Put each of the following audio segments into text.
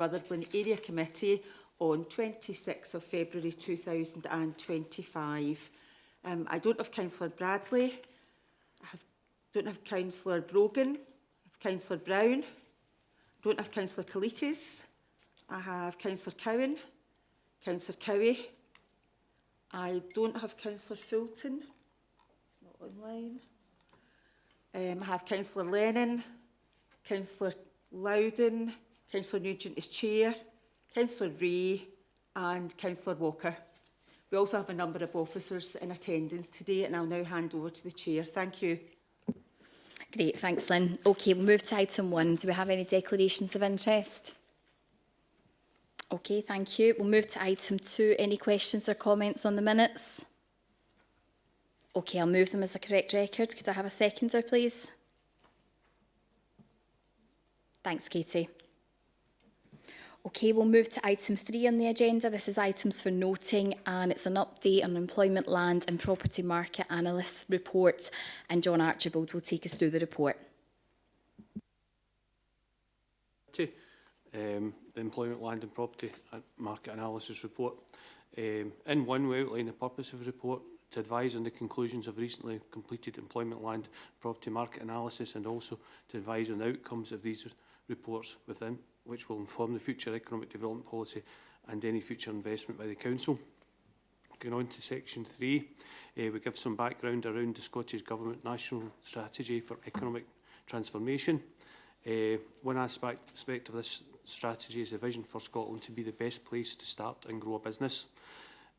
Rutherglen Area Committee on 26th of February 2025. I don't have Councillor Bradley, don't have Councillor Brogan, I have Councillor Brown, don't have Councillor Kalikis, I have Councillor Cowan, Councillor Cowie, I don't have Councillor Fulton, he's not online. I have Councillor Lennon, Councillor Loudon, Councillor Nugent is Chair, Councillor Ray and Councillor Walker. We also have a number of officers in attendance today, and I'll now hand over to the Chair. Thank you. Great, thanks Lynn. Okay, we'll move to item 1. Do we have any declarations of interest? Okay, thank you. We'll move to item 2. Any questions or comments on the minutes? Okay, I'll move them as a correct record. Could I have a seconder, please? Thanks, Katie. Okay, we'll move to item 3 on the agenda. This is items for noting, and it's an update on employment, land and property market analyst report, and John Archibald will take us through the report. The employment, land and property market analysis report. In one, we outline the purpose of the report to advise on the conclusions of recently completed employment, land, property market analysis, and also to advise on the outcomes of these reports within, which will inform the future economic development policy and any future investment by the Council. Going on to section 3, we give some background around the Scottish Government National Strategy for Economic Transformation. One aspect of this strategy is a vision for Scotland to be the best place to start and grow a business.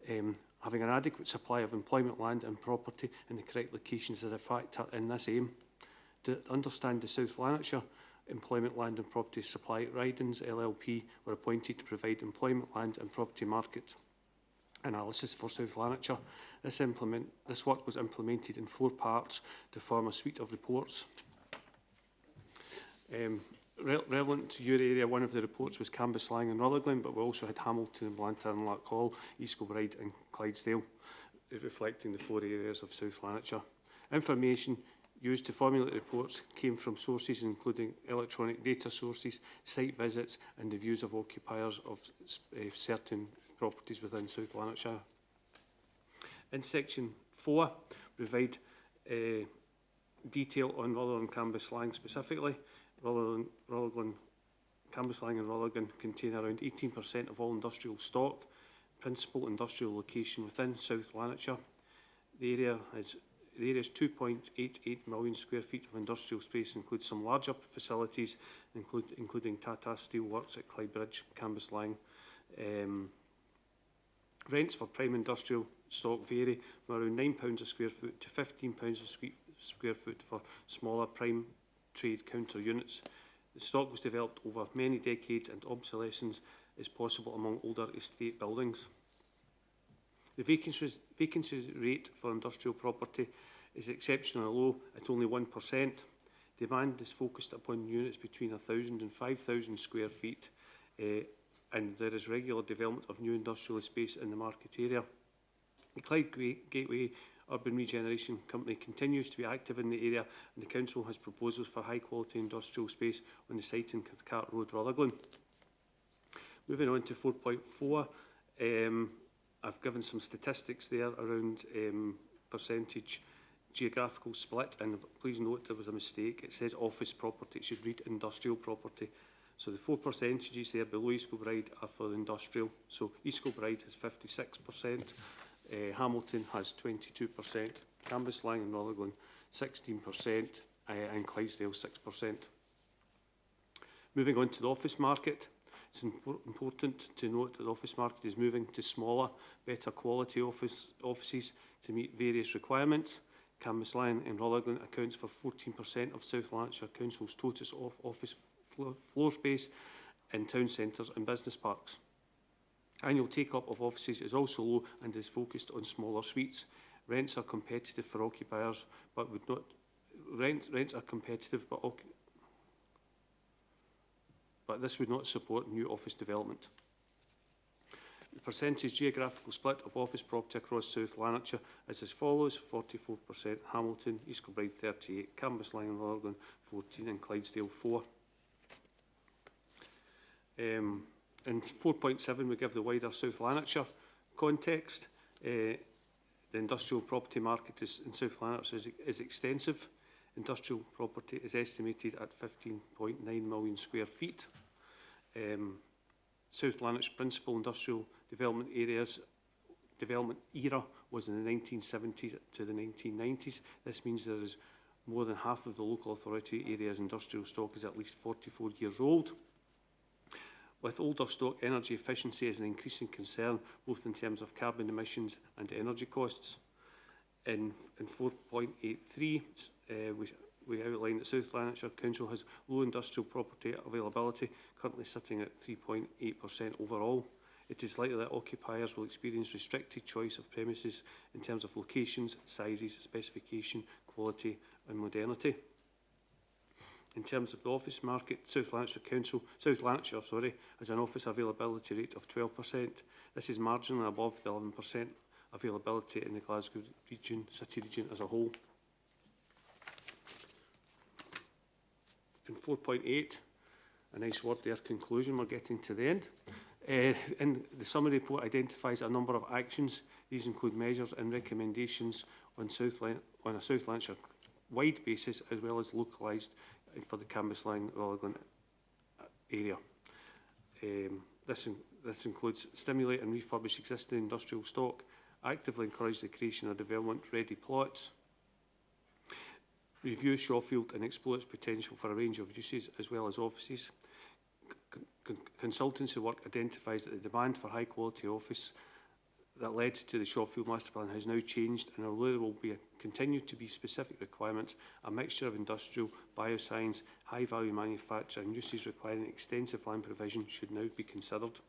Having an adequate supply of employment, land and property in the correct locations is a factor in this aim. To understand the South Lanarkshire Employment, Land and Property Supply Ridings LLP were appointed to provide employment, land and property market analysis for South Lanarkshire. This work was implemented in 4 parts to form a suite of reports. Relevant to your area, one of the reports was Cambuslang and Rutherglen, but we also had Hamilton and Blantyre and Larkhall, East Kilbride and Clydesdale, reflecting the 4 areas of South Lanarkshire. Information used to formulate reports came from sources including electronic data sources, site visits and the views of occupiers of certain properties within South Lanarkshire. In section 4, provide detail on Rutherglen and Cambuslang specifically. Cambuslang and Rutherglen contain around 18% of all industrial stock, principal industrial location within South Lanarkshire. The area is 2.88 million square feet of industrial space, includes some larger facilities, including Tata Steel Works at Clydebridge, Cambuslang. Rents for prime industrial stock vary from around £9 a square foot to £15 a square foot for smaller prime trade counter units. The stock was developed over many decades and obsolescence is possible among older estate buildings. The vacancy rate for industrial property is exceptionally low at only 1%. Demand is focused upon units between 1,000 and 5,000 square feet, and there is regular development of new industrial space in the market area. The Clyde Gateway Urban Regeneration Company continues to be active in the area, and the Council has proposals for high quality industrial space on the site in Cathcart Road, Rutherglen. Moving on to 4.4, I've given some statistics there around percentage geographical split, and please note there was a mistake. It says office property, it should read industrial property. So the 4 percentages there below East Kilbride are for industrial. So East Kilbride has 56%, Hamilton has 22%, Cambuslang and Rutherglen 16%, and Clydesdale 6%. Moving on to the office market, it's important to note that the office market is moving to smaller, better quality offices to meet various requirements. Cambuslang and Rutherglen accounts for 14% of South Lanarkshire Council's total office floor space in town centres and business parks. Annual take-up of offices is also low and is focused on smaller suites. Rents are competitive for occupiers, but would not. Rents are competitive, but this would not support new office development. The percentage geographical split of office property across South Lanarkshire is as follows: 44% Hamilton, East Kilbride 38, Cambuslang and Rutherglen 14, and Clydesdale 4. In 4.7, we give the wider South Lanarkshire context. The industrial property market in South Lanarkshire is extensive. Industrial property is estimated at 15.9 million square feet. South Lanarkshire's principal industrial development era was in the 1970s to the 1990s. This means there is more than half of the local authority area's industrial stock is at least 44 years old. With older stock, energy efficiency is an increasing concern, both in terms of carbon emissions and energy costs. In 4.83, we outline that South Lanarkshire Council has low industrial property availability, currently sitting at 3.8% overall. It is likely that occupiers will experience restricted choice of premises in terms of locations, sizes, specification, quality and modernity. In terms of the office market, South Lanarkshire has an office availability rate of 12%. This is marginally above the 11% availability in the Glasgow city region as a whole. In 4.8, a nice word there, conclusion, we're getting to the end. And the summary report identifies a number of actions. These include measures and recommendations on a South Lanarkshire wide basis, as well as localised for the Cambuslang and Rutherglen area. This includes stimulate and refurbish existing industrial stock, actively encourage the creation of development-ready plots, review Shawfield and explore its potential for a range of uses as well as offices. Consultancy work identifies that the demand for high-quality office that led to the Shawfield Master Plan has now changed, and although there will continue to be specific requirements, a mixture of industrial, bioscience, high-value manufacture and uses requiring extensive land provision should now be considered.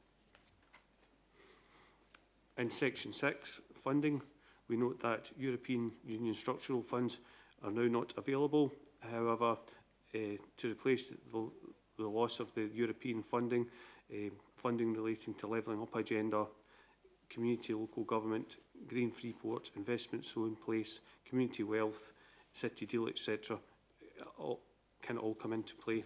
In Section 6, funding, we note that European Union structural funds are now not available. However, to replace the loss of the European funding, funding relating to levelling up agenda, community local government, green free ports, investment so in place, community wealth, city deal, etc. can all come into play.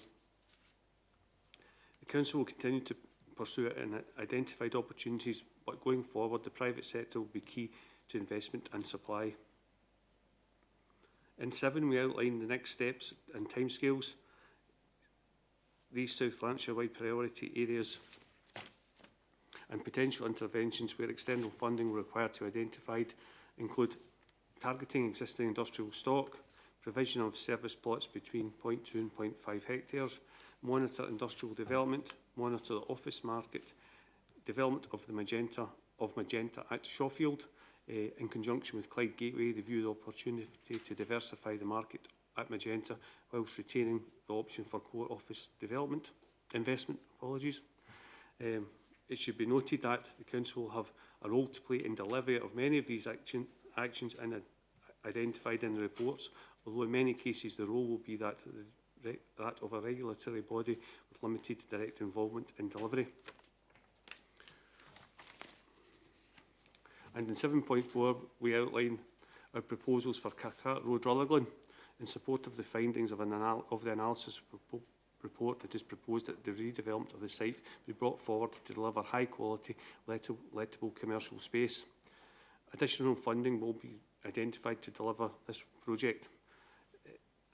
The Council will continue to pursue identified opportunities, but going forward the private sector will be key to investment and supply. In 7, we outline the next steps and timescales. These South Lanarkshire-wide priority areas and potential interventions where external funding were required to identified include targeting existing industrial stock, provision of service plots between 0.2 and 0.5 hectares, monitor industrial development, monitor the office market, development of Magenta at Shawfield, in conjunction with Clyde Gateway, review the opportunity to diversify the market at Magenta whilst retaining the option for core office investment. It should be noted that the Council will have a role to play in delivery of many of these actions identified in the reports, although in many cases the role will be that of a regulatory body with limited direct involvement in delivery. And in 7.4, we outline our proposals for Carcart Road, Rutherglen. In support of the findings of the analysis report, it is proposed that the redevelopment of the site be brought forward to deliver high quality, lettable commercial space. Additional funding will be identified to deliver this project.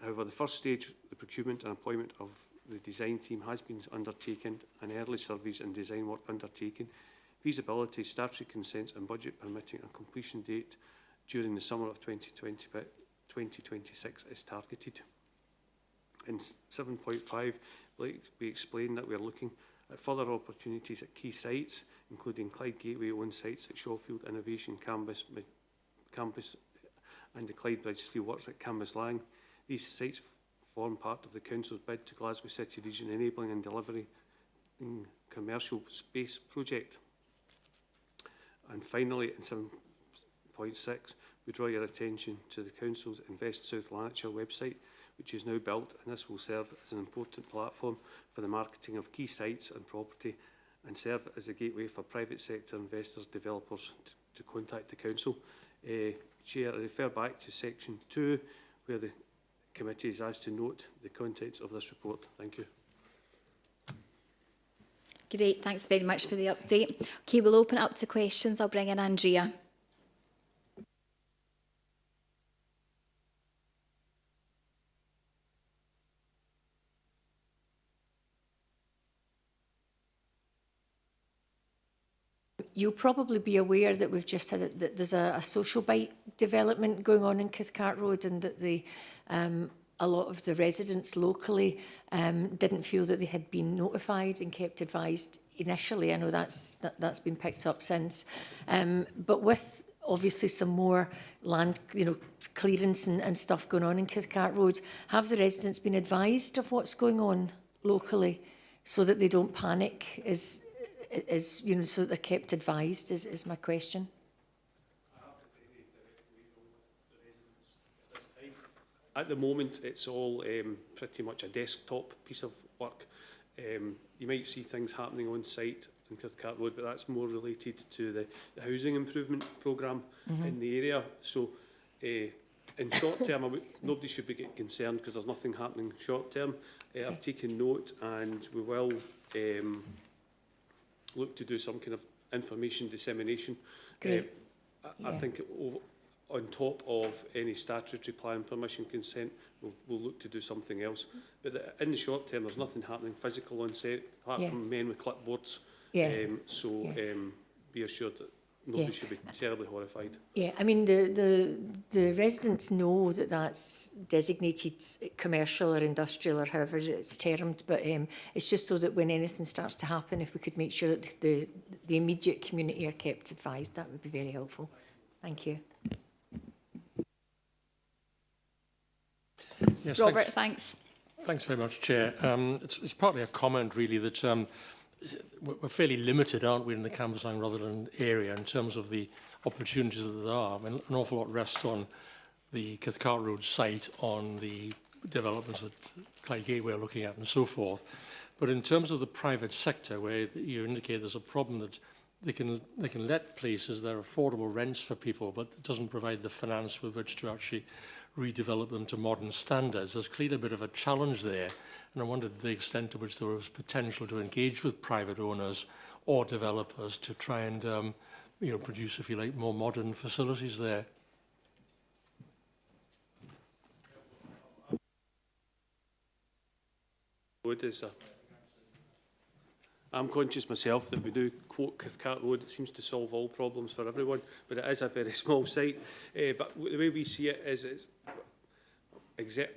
However, the first stage, the procurement and appointment of the design team, has been undertaken and early surveys and design work undertaken. Feasibility, statutory consents and budget permitting a completion date during the summer of 2026 is targeted. In 7.5, we explain that we are looking at further opportunities at key sites, including Clyde Gateway owned sites at Shawfield Innovation Campus and the Clyde Bridge Steelworks at Cambuslang. These sites form part of the Council's bid to Glasgow City Region enabling and delivering commercial space project. And finally, in 7.6, we draw your attention to the Council's Invest South Lanarkshire website, which is now built, and this will serve as an important platform for the marketing of key sites and property and serve as a gateway for private sector investors, developers to contact the Council. Chair, I refer back to section 2, where the committee is asked to note the contents of this report. Thank you. Great, thanks very much for the update. Okay, we'll open it up to questions. I'll bring in Andrea. You'll probably be aware that we've just had that there's a social bike development going on in Cathcart Road, and that a lot of the residents locally didn't feel that they had been notified and kept advised initially. I know that's been picked up since, but with obviously some more land, clearance and stuff going on in Cathcart Road, have the residents been advised of what's going on locally so that they don't panic? So that they're kept advised is my question. At the moment, it's all pretty much a desktop piece of work. You might see things happening on site in Cathcart Road, but that's more related to the housing improvement programme in the area. So in short term, nobody should be getting concerned because there's nothing happening short term. I've taken note, and we will look to do some kind of information dissemination. Great. I think on top of any statutory plan permission consent, we'll look to do something else. But in the short term, there's nothing happening physical on site, apart from men with clipboards. Be assured that nobody should be terribly horrified. Yeah, I mean, the residents know that that's designated commercial or industrial or however it's termed, but it's just so that when anything starts to happen, if we could make sure that the immediate community are kept advised, that would be very helpful. Thank you. Yes, Robert, thanks. Thanks very much, Chair. It's partly a comment, really, that we're fairly limited, aren't we, in the Cambuslang and Rutherglen area in terms of the opportunities that there are. I mean, an awful lot rests on the Cathcart Road site, on the developments that Clyde Gateway are looking at and so forth. But in terms of the private sector, where you indicate there's a problem that they can let places, they're affordable rents for people, but it doesn't provide the finance with which to actually redevelop them to modern standards. There's clearly a bit of a challenge there, and I wondered the extent to which there was potential to engage with private owners or developers to try and produce, if you like, more modern facilities there. I'm conscious myself that we do quote Cathcart Road. It seems to solve all problems for everyone, but it is a very small site. But the way we see it is,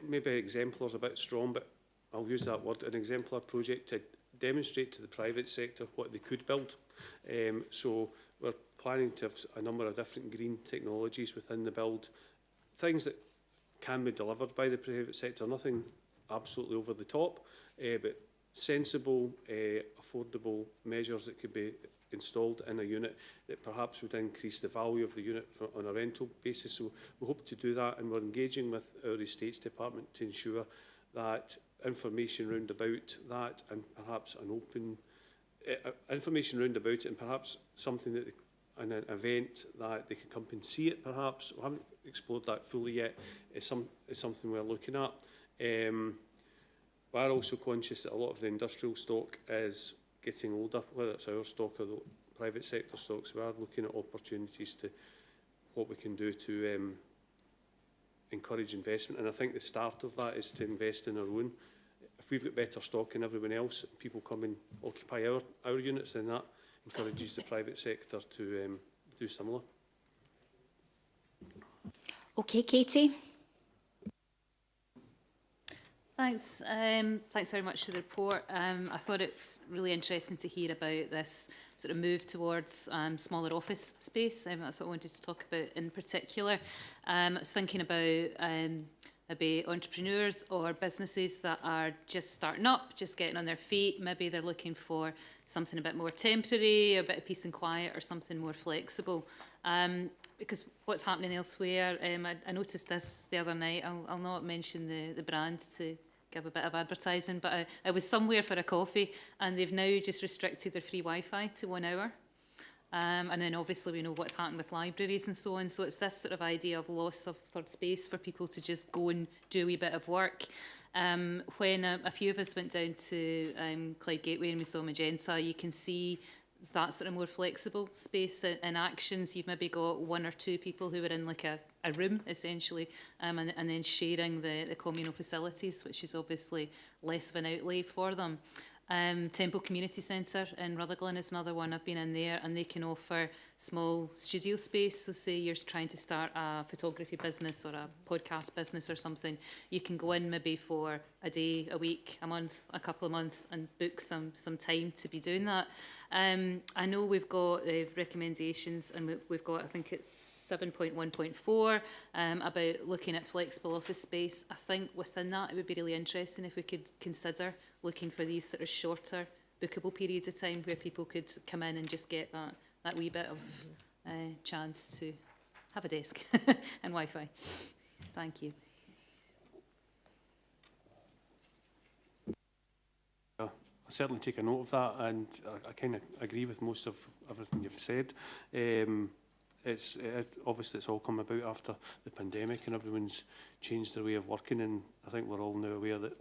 maybe exemplar is a bit strong, but I'll use that word, an exemplar project to demonstrate to the private sector what they could build. So we're planning to have a number of different green technologies within the build, things that can be delivered by the private sector, nothing absolutely over the top, but sensible, affordable measures that could be installed in a unit that perhaps would increase the value of the unit on a rental basis. So we hope to do that, and we're engaging with our Estates Department to ensure that information round about that, and perhaps an open information round about it, and perhaps something that an event that they can come and see it. Perhaps we haven't explored that fully yet. It's something we're looking at. We are also conscious that a lot of the industrial stock is getting older, whether it's our stock or the private sector stocks. We are looking at opportunities to what we can do to encourage investment, and I think the start of that is to invest in our own. If we've got better stock than everyone else, people come and occupy our units, then that encourages the private sector to do similar. Okay, Katie. Thanks. Thanks very much for the report. I thought it's really interesting to hear about this sort of move towards smaller office space. That's what I wanted to talk about in particular. I was thinking about maybe entrepreneurs or businesses that are just starting up, just getting on their feet. Maybe they're looking for something a bit more temporary, a bit of peace and quiet, or something more flexible. Because what's happening elsewhere, I noticed this the other night. I'll not mention the brand to give a bit of advertising, but I was somewhere for a coffee, and they've now just restricted their free Wi-Fi to 1 hour. And then obviously we know what's happened with libraries and so on. So it's this sort of idea of loss of third space for people to just go and do a wee bit of work. When a few of us went down to Clyde Gateway and we saw Magenta, you can see that sort of more flexible space in actions. You've maybe got one or two people who are in like a room essentially, and then sharing the communal facilities, which is obviously less of an outlay for them. Temple Community Centre in Rutherglen is another one. I've been in there, and they can offer small studio space. So say you're trying to start a photography business or a podcast business or something, you can go in maybe for a day, a week, a month, a couple of months and book some time to be doing that. I know we've got recommendations, and we've got, I think it's 7.1.4 about looking at flexible office space. I think within that it would be really interesting if we could consider looking for these sort of shorter bookable periods of time where people could come in and just get that wee bit of chance to have a desk and Wi-Fi. Thank you. I certainly take a note of that, and I kind of agree with most of everything you've said. Obviously it's all come about after the pandemic and everyone's changed their way of working, and I think we're all now aware that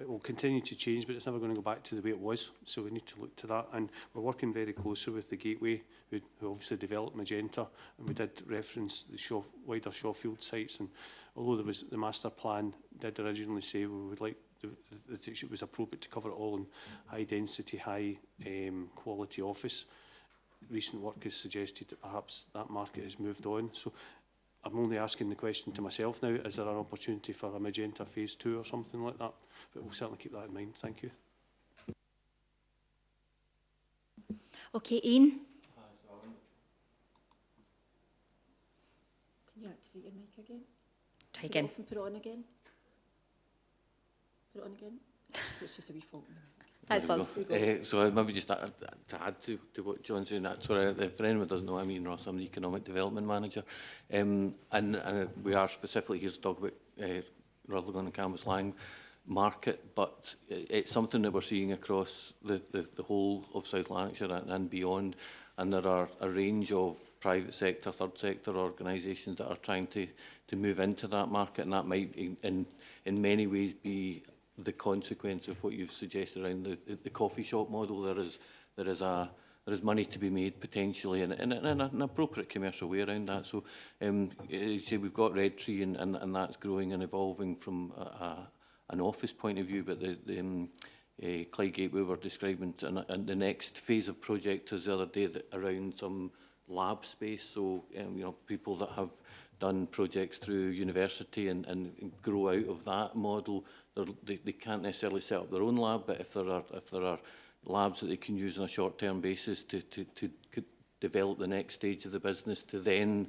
it will continue to change, but it's never going to go back to the way it was. So we need to look to that, and we're working very closely with the Gateway, who obviously developed Magenta, and we did reference the wider Shawfield sites. And although there was the master plan did originally say we would like that it was appropriate to cover it all in high density, high quality office, recent work has suggested that perhaps that market has moved on. So I'm only asking the question to myself now, is there an opportunity for a Magenta phase 2 or something like that? But we'll certainly keep that in mind. Thank you. Okay, Ian. Can you activate your mic again? Try again. Put it off and put it on again. Put it on again. It's just a wee fault. That's us. So maybe just to add to what John's saying, sorry, if anyone doesn't know, I'm Ian Ross, I'm the Economic Development Manager, and we are specifically here to talk about Rutherglen and Cambuslang market, but it's something that we're seeing across the whole of South Lanarkshire and beyond, and there are a range of private sector, third sector organisations that are trying to move into that market, and that might in many ways be the consequence of what you've suggested around the coffee shop model. There is money to be made potentially in an appropriate commercial way around that. So you say we've got Red Tree and that's growing and evolving from an office point of view, but the Clyde Gateway were describing, and the next phase of project is the other day around some lab space. So you know, people that have done projects through university and grow out of that model, they can't necessarily set up their own lab, but if there are labs that they can use on a short-term basis to develop the next stage of the business, to then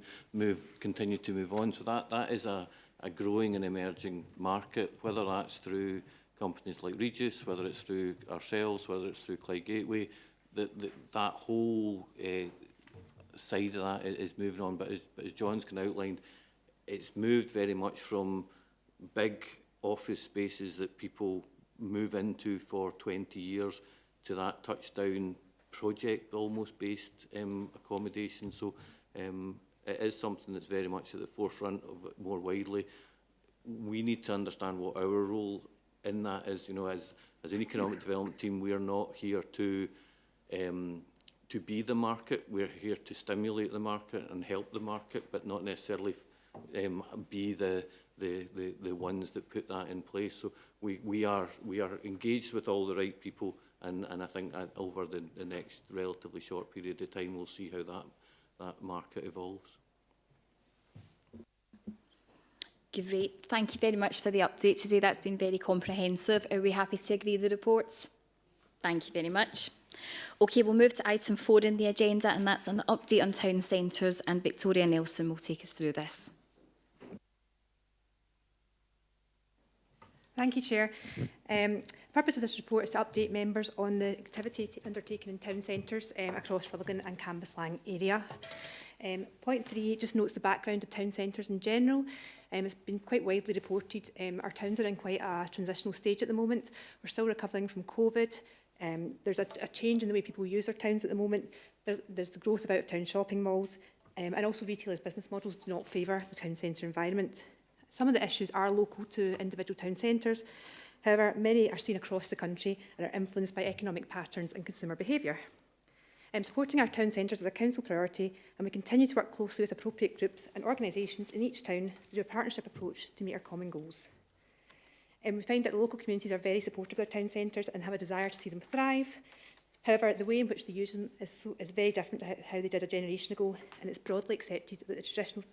continue to move on. So that is a growing and emerging market, whether that's through companies like Regis, whether it's through ourselves, whether it's through Clyde Gateway. That whole side of that is moving on, but as John's kind of outlined, it's moved very much from big office spaces that people move into for 20 years to that touchdown project almost based accommodation. So it is something that's very much at the forefront of it more widely. We need to understand what our role in that is. You know, as an economic development team, we are not here to be the market. We're here to stimulate the market and help the market, but not necessarily be the ones that put that in place. So we are engaged with all the right people, and I think over the next relatively short period of time we'll see how that market evolves. Great. Thank you very much for the update today. That's been very comprehensive. Are we happy to agree the reports? Thank you very much. Okay, we'll move to item 4 in the agenda, and that's an update on town centres, and Victoria Nelson will take us through this. Thank you, Chair. The purpose of this report is to update members on the activity undertaken in town centres across Rutherglen and Cambuslang area. Point 3 just notes the background of town centres in general. It's been quite widely reported. Our towns are in quite a transitional stage at the moment. We're still recovering from COVID. There's a change in the way people use their towns at the moment. There's the growth of out-of-town shopping malls, and also retailers' business models do not favour the town centre environment. Some of the issues are local to individual town centres. However, many are seen across the country and are influenced by economic patterns and consumer behaviour. Supporting our town centres is a council priority, and we continue to work closely with appropriate groups and organisations in each town to do a partnership approach to meet our common goals. We find that the local communities are very supportive of their town centres and have a desire to see them thrive. However, the way in which they use them is very different to how they did a generation ago, and it's broadly accepted that the traditional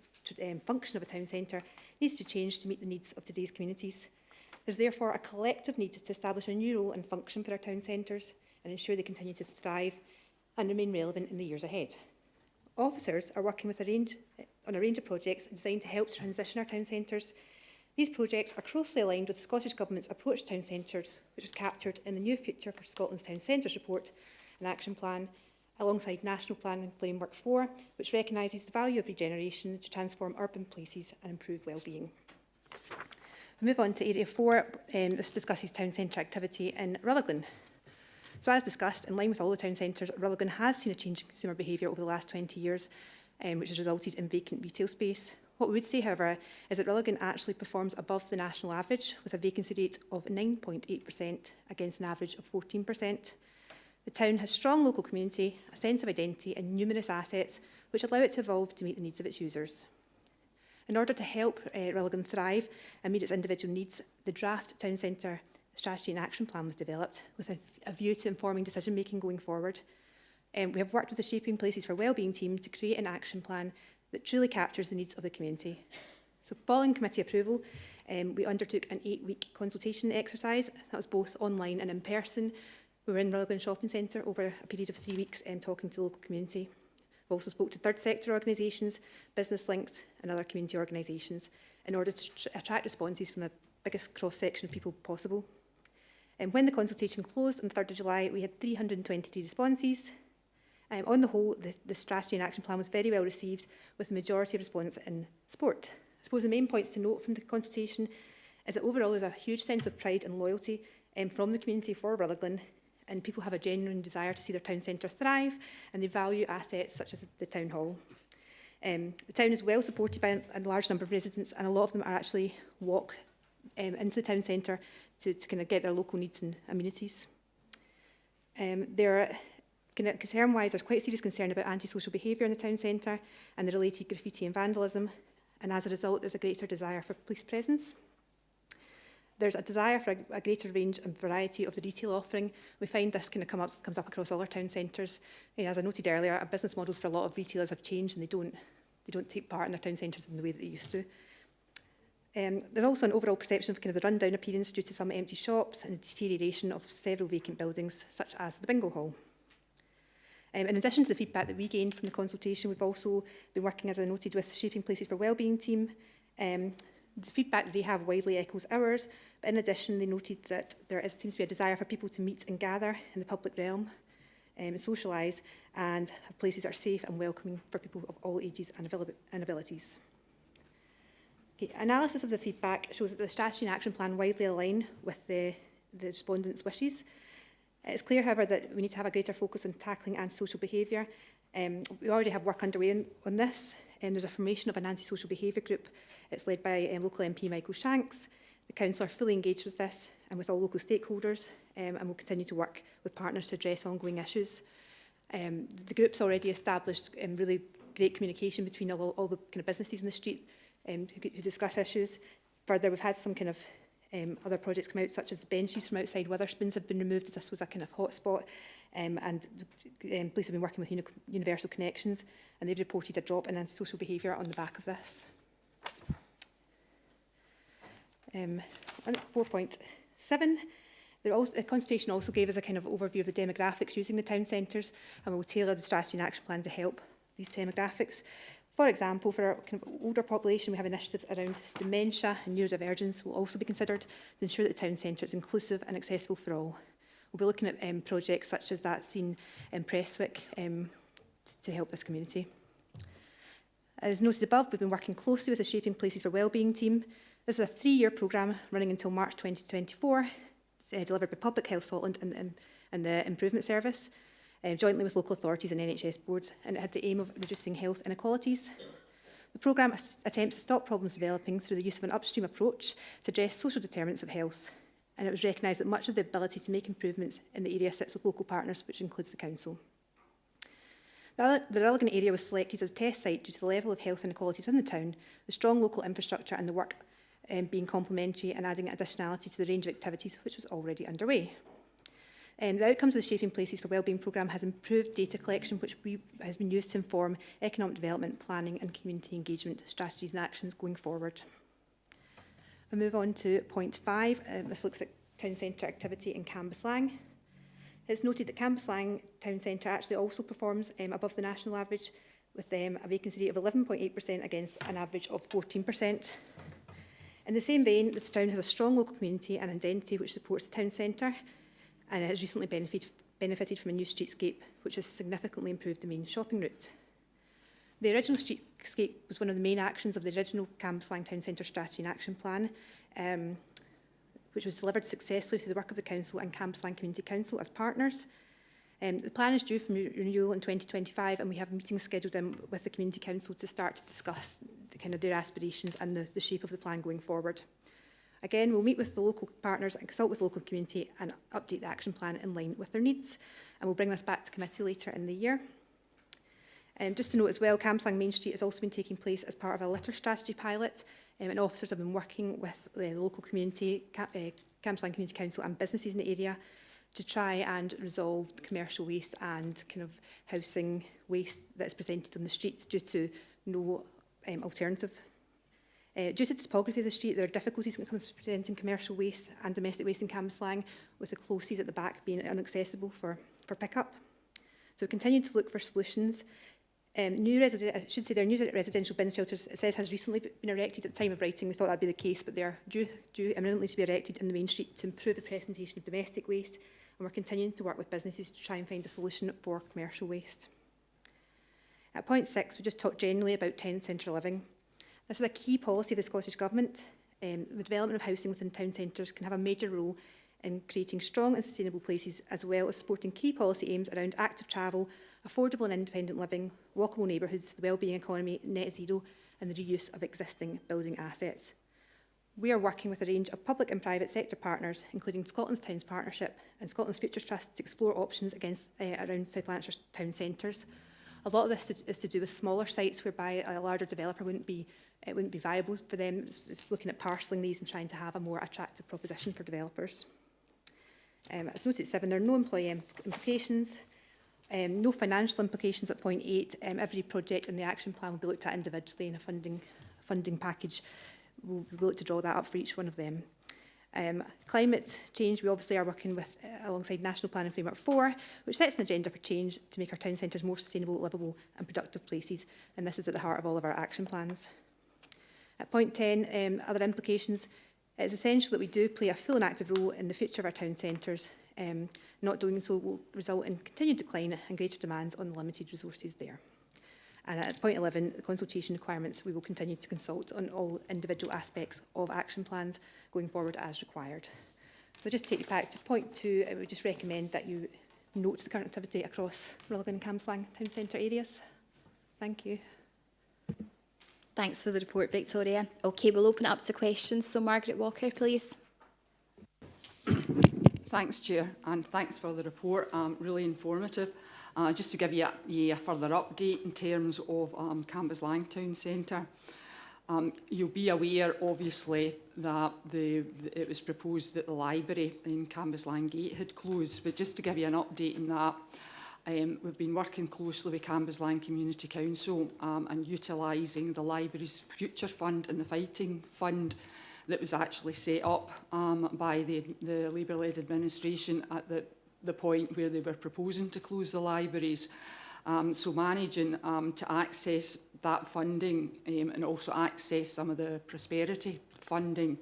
function of a town centre needs to change to meet the needs of today's communities. There's therefore a collective need to establish a new role and function for our town centres and ensure they continue to thrive and remain relevant in the years ahead. Officers are working with on a range of projects designed to help transition our town centres. These projects are closely aligned with the Scottish Government's approach to town centres, which is captured in the New Future for Scotland's Town Centres report and action plan, alongside National Planning Framework 4, which recognises the value of regeneration to transform urban places and improve well-being. We move on to Area 4. This discusses town centre activity in Rutherglen. So as discussed, in line with all the town centres, Rutherglen has seen a change in consumer behaviour over the last 20 years, which has resulted in vacant retail space. What we would say, however, is that Rutherglen actually performs above the national average, with a vacancy rate of 9.8% against an average of 14%. The town has strong local community, a sense of identity and numerous assets, which allow it to evolve to meet the needs of its users. In order to help Rutherglen thrive and meet its individual needs, the draft town centre strategy and action plan was developed with a view to informing decision-making going forward. We have worked with the Shaping Places for Wellbeing team to create an action plan that truly captures the needs of the community. So following committee approval, we undertook an 8-week consultation exercise. That was both online and in person. We were in Rutherglen Shopping Centre over a period of 3 weeks talking to the local community. We also spoke to third sector organisations, business links and other community organisations in order to attract responses from the biggest cross-section of people possible. And when the consultation closed on the 3rd of July, we had 323 responses. On the whole, the strategy and action plan was very well received, with the majority of response in support. I suppose the main points to note from the consultation is that overall there's a huge sense of pride and loyalty from the community for Rutherglen, and people have a genuine desire to see their town centre thrive, and they value assets such as the town hall. The town is well supported by a large number of residents, and a lot of them are actually walk into the town centre to kind of get their local needs and amenities. Concern-wise, there's quite serious concern about antisocial behaviour in the town centre and the related graffiti and vandalism, and as a result there's a greater desire for police presence. There's a desire for a greater range and variety of the retail offering. We find this kind of comes up across all our town centres. As I noted earlier, our business models for a lot of retailers have changed, and they don't take part in their town centres in the way that they used to. There's also an overall perception of kind of the rundown appearance due to some empty shops and the deterioration of several vacant buildings, such as the bingo hall. In addition to the feedback that we gained from the consultation, we've also been working, as I noted, with Shaping Places for Wellbeing team. The feedback that they have widely echoes ours, but in addition they noted that there seems to be a desire for people to meet and gather in the public realm, and socialise, and have places that are safe and welcoming for people of all ages and abilities. Analysis of the feedback shows that the strategy and action plan widely align with the respondents' wishes. It's clear, however, that we need to have a greater focus on tackling antisocial behaviour. We already have work underway on this. There's a formation of an antisocial behaviour group. It's led by local MP Michael Shanks. The council are fully engaged with this and with all local stakeholders, and will continue to work with partners to address ongoing issues. The group's already established really great communication between all the kind of businesses in the street who discuss issues. Further, we've had some kind of other projects come out, such as the benches from outside Wetherspoons have been removed, as this was a kind of hotspot, and the police have been working with Universal Connections, and they've reported a drop in antisocial behaviour on the back of this. 4.7, the consultation also gave us a kind of overview of the demographics using the town centres, and we'll tailor the strategy and action plan to help these demographics. For example, for our kind of older population, we have initiatives around dementia and neurodivergence will also be considered to ensure that the town centre is inclusive and accessible for all. We'll be looking at projects such as that seen in Prestwick to help this community. As noted above, we've been working closely with the Shaping Places for Wellbeing team. This is a 3-year programme running until March 2024, delivered by Public Health Scotland and the Improvement Service, jointly with local authorities and NHS boards, and it had the aim of reducing health inequalities. The programme attempts to stop problems developing through the use of an upstream approach to address social determinants of health, and it was recognised that much of the ability to make improvements in the area sits with local partners, which includes the council. The Rutherglen area was selected as a test site due to the level of health inequalities in the town, the strong local infrastructure and the work being complementary and adding additionality to the range of activities which was already underway. The outcomes of the Shaping Places for Wellbeing programme has improved data collection, which has been used to inform economic development, planning and community engagement strategies and actions going forward. We move on to point 5. This looks at town centre activity in Cambuslang. It's noted that Cambuslang Town Centre actually also performs above the national average, with a vacancy rate of 11.8% against an average of 14%. In the same vein, this town has a strong local community and identity which supports the town centre, and it has recently benefited from a new streetscape which has significantly improved the main shopping route. The original streetscape was one of the main actions of the original Cambuslang Town Centre Strategy and Action Plan, which was delivered successfully through the work of the Council and Cambuslang Community Council as partners. The plan is due for renewal in 2025, and we have meetings scheduled in with the Community Council to start to discuss their aspirations and the shape of the plan going forward. Again, we'll meet with the local partners and consult with the local community and update the action plan in line with their needs, and we'll bring this back to committee later in the year. Just to note as well, Cambuslang Main Street has also been taking place as part of a litter strategy pilot, and officers have been working with the local community, Cambuslang Community Council and businesses in the area to try and resolve commercial waste and housing waste that is presented on the streets due to no alternative. Due to the topography of the street, there are difficulties when it comes to presenting commercial waste and domestic waste in Cambuslang, with the closes at the back being inaccessible for pick-up. So we continue to look for solutions. New residential bin shelters, it says, has recently been erected. At the time of writing, we thought that would be the case, but they are due imminently to be erected in the main street to improve the presentation of domestic waste, and we're continuing to work with businesses to try and find a solution for commercial waste. At point 6, we just talked generally about town centre living. This is a key policy of the Scottish Government. The development of housing within town centres can have a major role in creating strong and sustainable places, as well as supporting key policy aims around active travel, affordable and independent living, walkable neighbourhoods, the wellbeing economy, net zero, and the reuse of existing building assets. We are working with a range of public and private sector partners, including Scotland's Towns Partnership and Scotland's Futures Trust, to explore options around South Lanarkshire's town centres. A lot of this is to do with smaller sites whereby a larger developer wouldn't be viable for them. It's looking at parcelling these and trying to have a more attractive proposition for developers. As noted at 7, there are no employee implications, no financial implications at point 8. Every project in the action plan will be looked at individually, in a funding package. We'll look to draw that up for each one of them. Climate change, we obviously are working with alongside National Planning Framework 4, which sets an agenda for change to make our town centres more sustainable, livable and productive places, and this is at the heart of all of our action plans. At point 10, other implications, it's essential that we do play a full and active role in the future of our town centres. Not doing so will result in continued decline and greater demands on the limited resources there. And at point 11, the consultation requirements, we will continue to consult on all individual aspects of action plans going forward as required. So just take you back to point 2, I would just recommend that you note the current activity across Rutherglen and Cambuslang town centre areas. Thank you. Thanks for the report, Victoria. Okay, we'll open it up to questions. So Margaret Walker, please. Thanks, Chair, and thanks for the report. Really informative. Just to give you a further update in terms of Cambuslang Town Centre. You'll be aware, obviously, that it was proposed that the library in Cambuslang Gate had closed, but just to give you an update on that, we've been working closely with Cambuslang Community Council and utilising the library's future fund and the fighting fund that was actually set up by the Labour-led administration at the point where they were proposing to close the libraries. So managing to access that funding and also access some of the prosperity funding.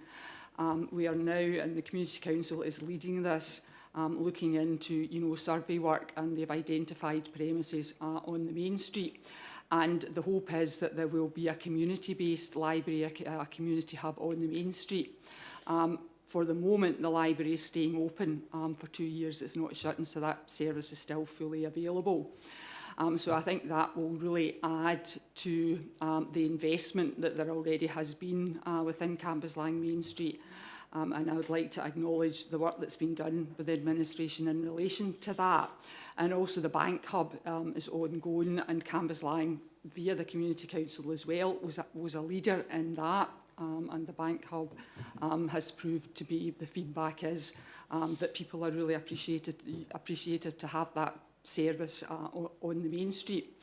We are now, and the Community Council is leading this, looking into survey work, and they've identified premises on the main street. And the hope is that there will be a community-based library, a community hub on the main street. For the moment, the library is staying open for 2 years. It's not shut, and so that service is still fully available. So I think that will really add to the investment that there already has been within Cambuslang Main Street. And I would like to acknowledge the work that's been done with the administration in relation to that. And also the bank hub is ongoing, and Cambuslang, via the Community Council as well, was a leader in that. And the bank hub has proved to be, the feedback is that people are really appreciated to have that service on the main street.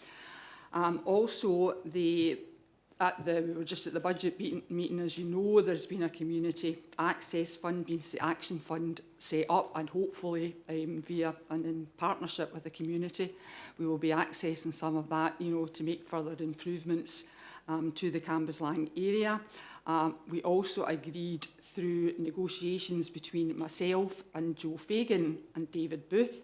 Also, we were just at the budget meeting, as you know, there's been a community access fund, action fund set up, and hopefully via and in partnership with the community, we will be accessing some of that, you know, to make further improvements to the Cambuslang area. We also agreed through negotiations between myself and Joe Fagan and David Booth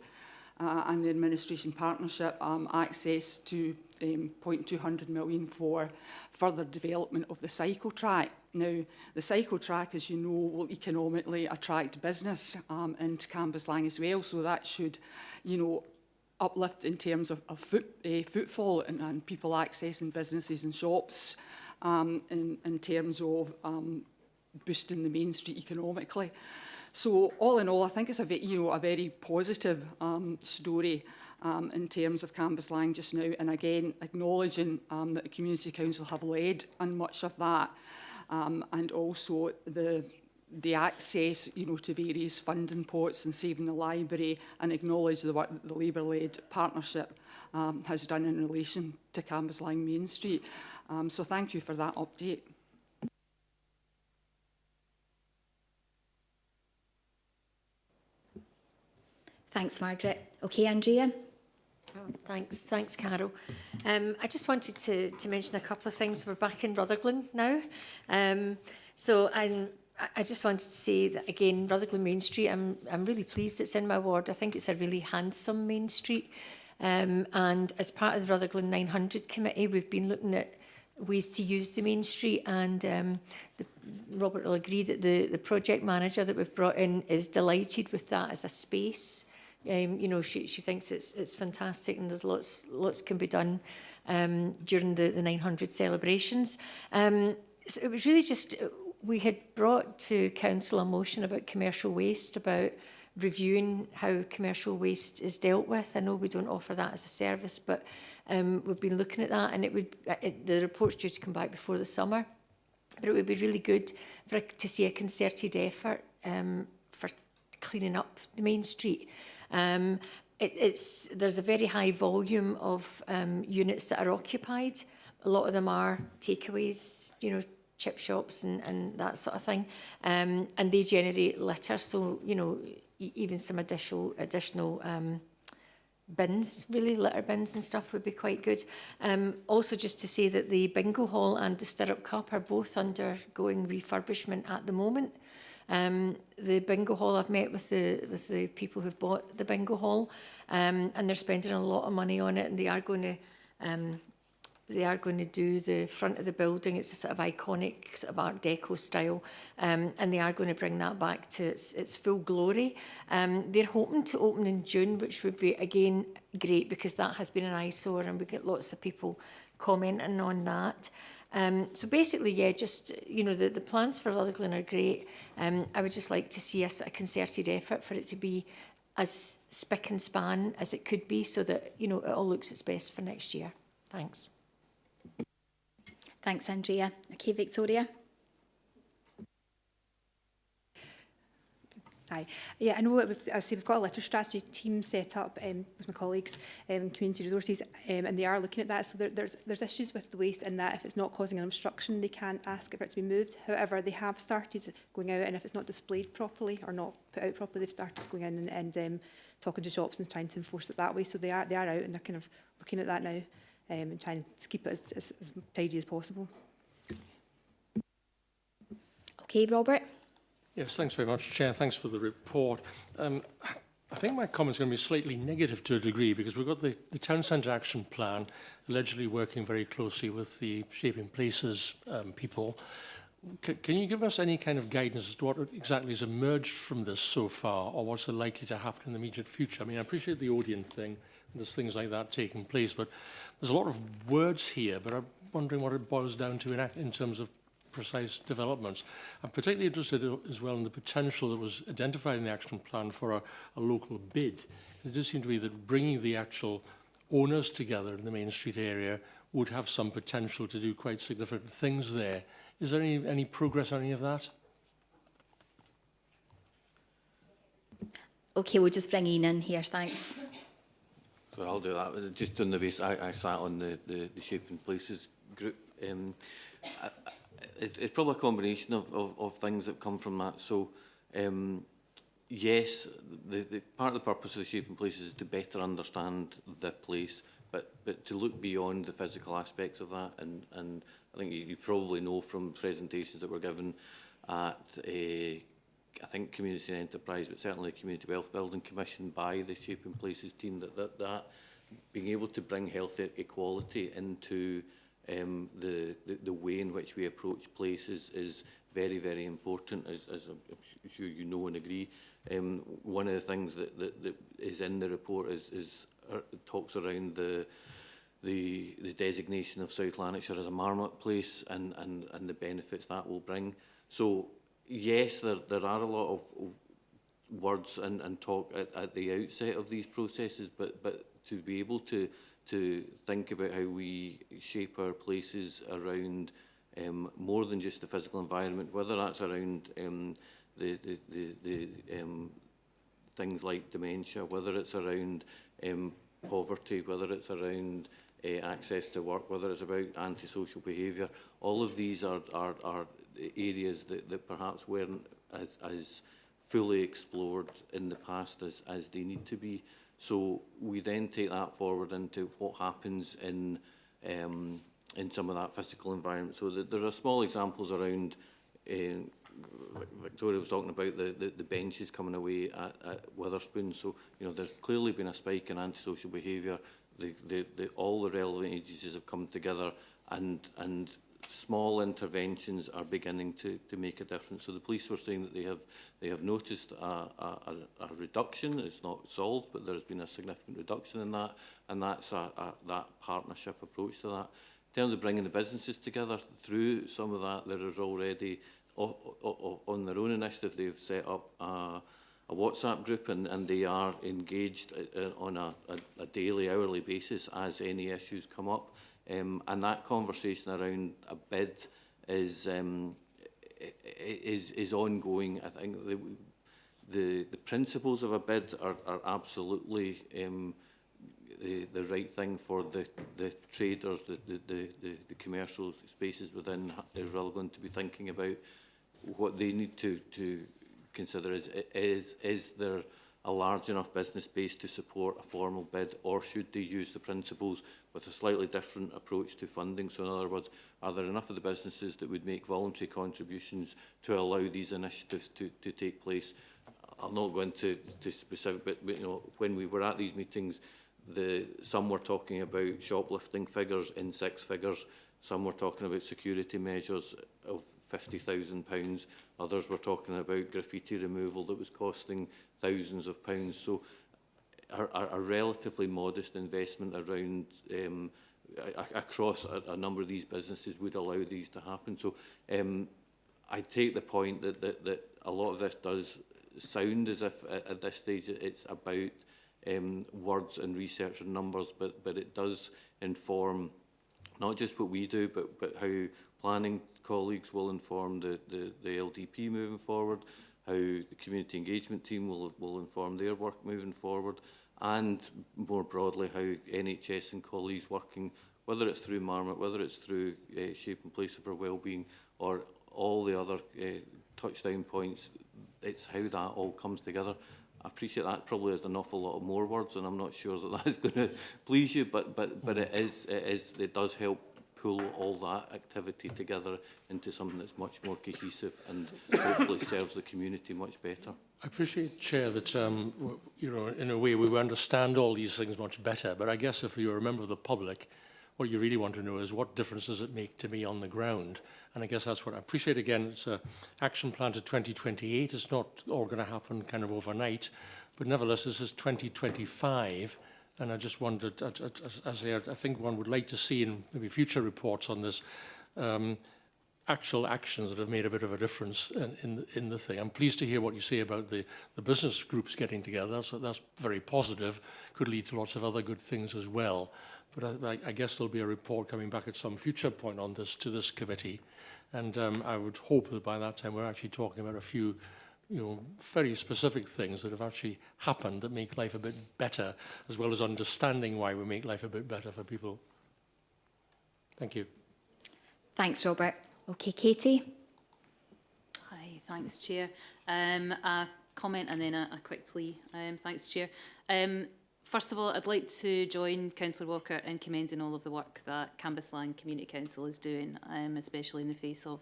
and the administration partnership access to 200 million for further development of the cycle track. Now, the cycle track, as you know, will economically attract business into Cambuslang as well, so that should, you know, uplift in terms of footfall and people accessing businesses and shops in terms of boosting the main street economically. So all in all, I think it's a very positive story in terms of Cambuslang just now, and again acknowledging that the Community Council have led on much of that, and also the access, you know, to various funding pots and saving the library, and acknowledge the work that the Labour-led partnership has done in relation to Cambuslang Main Street. So thank you for that update. Thanks, Margaret. Okay, Andrea. Oh, thanks, Carol. I just wanted to mention a couple of things. We're back in Rutherglen now. I just wanted to say that, again, Rutherglen Main Street, I'm really pleased it's in my ward. I think it's a really handsome main street. And as part of the Rutherglen 900 committee, we've been looking at ways to use the main street, and Robert will agree that the project manager that we've brought in is delighted with that as a space. You know, she thinks it's fantastic, and there's lots can be done during the 900 celebrations. So it was really just, we had brought to council a motion about commercial waste, about reviewing how commercial waste is dealt with. I know we don't offer that as a service, but we've been looking at that, and the report's due to come back before the summer. But it would be really good to see a concerted effort for cleaning up the main street. There's a very high volume of units that are occupied. A lot of them are takeaways, you know, chip shops and that sort of thing, and they generate litter. So, you know, even some additional bins, really litter bins and stuff would be quite good. Also, just to say that the bingo hall and the stirrup cup are both undergoing refurbishment at the moment. The bingo hall, I've met with the people who've bought the bingo hall, and they're spending a lot of money on it, and they are going to do the front of the building. It's a sort of iconic sort of Art Deco style, and they are going to bring that back to its full glory. They're hoping to open in June, which would be, again, great, because that has been an eyesore, and we get lots of people commenting on that. So basically, yeah, just, you know, the plans for Rutherglen are great. I would just like to see a concerted effort for it to be as spick and span as it could be, so that, you know, it all looks its best for next year. Thanks. Thanks, Andrea. Okay, Victoria. Hi. Yeah, I know we've got a litter strategy team set up with my colleagues in Community Resources, and they are looking at that. So there's issues with the waste in that if it's not causing an obstruction, they can't ask for it to be moved. However, they have started going out, and if it's not displayed properly or not put out properly, they've started going in and talking to shops and trying to enforce it that way. So they are out, and they're kind of looking at that now and trying to keep it as tidy as possible. Okay, Robert. Yes, thanks very much, Chair. Thanks for the report. I think my comment's going to be slightly negative to a degree, because we've got the Town Centre Action Plan allegedly working very closely with the Shaping Places people. Can you give us any kind of guidance as to what exactly has emerged from this so far, or what's likely to happen in the immediate future? I mean, I appreciate the Odeon thing, there's things like that taking place. But there's a lot of words here, but I'm wondering what it boils down to in terms of precise developments. I'm particularly interested as well in the potential that was identified in the action plan for a local bid. It does seem to me that bringing the actual owners together in the Main Street area would have some potential to do quite significant things there. Is there any progress on any of that? Okay, we'll just bring Ian in here, thanks. So I'll do that. Just on the base, I sat on the Shaping Places group. It's probably a combination of things that come from that. So, yes, the part of the purpose of the Shaping Places is to better understand the place, but to look beyond the physical aspects of that. And I think you probably know from presentations that were given at I think Community and Enterprise, but certainly the Community Wealth Building Commission by the Shaping Places team, that being able to bring health equality into the way in which we approach places is very, very important, as I'm sure you know and agree. One of the things that is in the report talks around the designation of South Lanarkshire as a Marmot place and the benefits that will bring. So yes, there are a lot of words and talk at the outset of these processes, but to be able to think about how we shape our places around more than just the physical environment, whether that's around the things like dementia, whether it's around poverty, whether it's around access to work, whether it's about antisocial behaviour. All of these are areas that perhaps weren't as fully explored in the past as they need to be. So we then take that forward into what happens in some of that physical environment. So there are small examples around. Victoria was talking about the benches coming away at Witherspoon. So there's clearly been a spike in antisocial behaviour. All the relevant agencies have come together, and small interventions are beginning to make a difference. So the police were saying that they have noticed a reduction. It's not solved, but there's been a significant reduction in that, and that's that partnership approach to that. In terms of bringing the businesses together through some of that, there is already on their own initiative they've set up a WhatsApp group, and they are engaged on a daily, hourly basis as any issues come up. And that conversation around a bid is ongoing. I think the principles of a bid are absolutely the right thing for the traders, the commercial spaces within Rutherglen to be thinking about. What they need to consider is there a large enough business base to support a formal bid, or should they use the principles with a slightly different approach to funding? So in other words, are there enough of the businesses that would make voluntary contributions to allow these initiatives to take place? I'll not go into specific, but when we were at these meetings, some were talking about shoplifting figures in 6 figures, some were talking about security measures of £50,000, others were talking about graffiti removal that was costing thousands of pounds. So a relatively modest investment around across a number of these businesses would allow these to happen. So I take the point that a lot of this does sound as if at this stage it's about words and research and numbers, but it does inform not just what we do, but how planning colleagues will inform the LDP moving forward, how the community engagement team will inform their work moving forward, and more broadly how NHS and colleagues working, whether it's through Marmot, whether it's through Shaping Places for Wellbeing, or all the other touchdown points, it's how that all comes together. I appreciate that probably is an awful lot of more words, and I'm not sure that that's going to please you, but it does help pull all that activity together into something that's much more cohesive and hopefully serves the community much better. I appreciate, Chair, that in a way we understand all these things much better. But I guess if you're a member of the public, what you really want to know is what difference does it make to me on the ground? And I guess that's what I appreciate. Again, it's an action plan to 2028. It's not all going to happen kind of overnight. But nevertheless, this is 2025. And I just wondered, I think one would like to see in maybe future reports on this, actual actions that have made a bit of a difference in the thing. I'm pleased to hear what you say about the business groups getting together, so that's very positive, could lead to lots of other good things as well. But I guess there'll be a report coming back at some future point on this to this committee, and I would hope that by that time we're actually talking about a few very specific things that have actually happened that make life a bit better, as well as understanding why we make life a bit better for people. Thank you. Thanks, Robert. Okay, Katie. Hi, thanks, Chair. A comment and then a quick plea. Thanks, Chair. First of all, I'd like to join Councillor Walker in commending all of the work that Cambuslang Community Council is doing, especially in the face of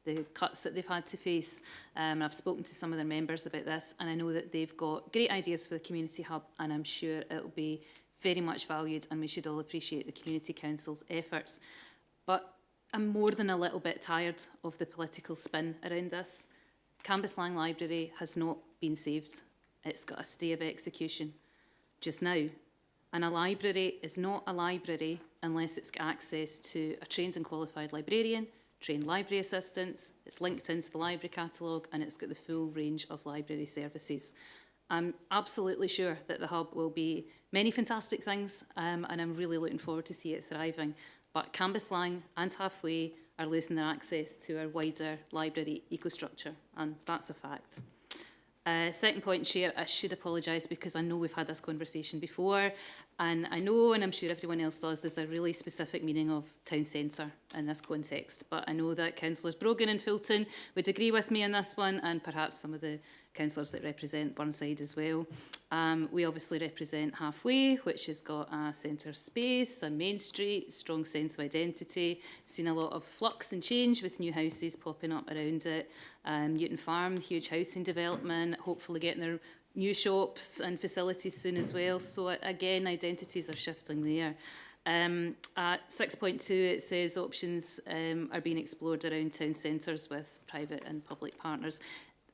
the cuts that they've had to face. I've spoken to some of their members about this, and I know that they've got great ideas for the community hub, and I'm sure it will be very much valued, and we should all appreciate the Community Council's efforts. But I'm more than a little bit tired of the political spin around this. Cambuslang Library has not been saved. It's got a stay of execution just now. And a library is not a library unless it's got access to a trained and qualified librarian, trained library assistants, it's linked into the library catalogue, and it's got the full range of library services. I'm absolutely sure that the hub will be many fantastic things, and I'm really looking forward to see it thriving. But Cambuslang and Halfway are losing their access to our wider library ecostructure, and that's a fact. Second point, Chair, I should apologise because I know we've had this conversation before, and I know, and I'm sure everyone else does, there's a really specific meaning of town centre in this context. But I know that Councillors Brogan and Fulton would agree with me on this one, and perhaps some of the councillors that represent Burnside as well. We obviously represent Halfway, which has got a centre space, a main street, strong sense of identity, seen a lot of flux and change with new houses popping up around it. Newton Farm, huge housing development, hopefully getting their new shops and facilities soon as well. So again, identities are shifting there. At 6.2 it says options are being explored around town centres with private and public partners.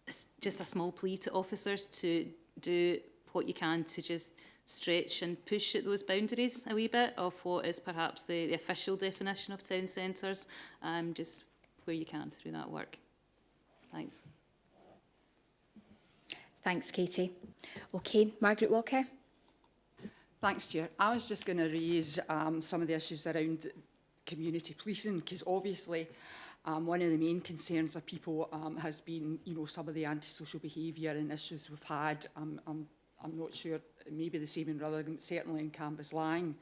It's just a small plea to officers to do what you can to just stretch and push at those boundaries a wee bit of what is perhaps the official definition of town centres, just where you can through that work. Thanks. Thanks, Katie. Okay, Margaret Walker. Thanks, Chair. I was just going to raise some of the issues around community policing, because obviously one of the main concerns of people has been, some of the antisocial behaviour and issues we've had. I'm not sure, maybe the same in Rutherglen, but certainly in Cambuslang.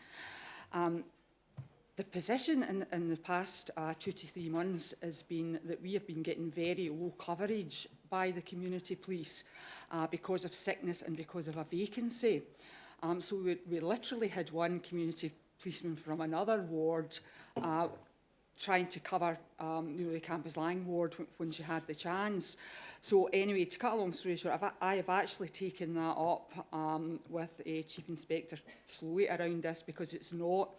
The position in the past 2 to 3 months has been that we have been getting very low coverage by the community police because of sickness and because of a vacancy. So we literally had one community policeman from another ward trying to cover the Cambuslang ward when she had the chance. So anyway, to cut a long story short, I have actually taken that up with Chief Inspector Slowey around this, because it's not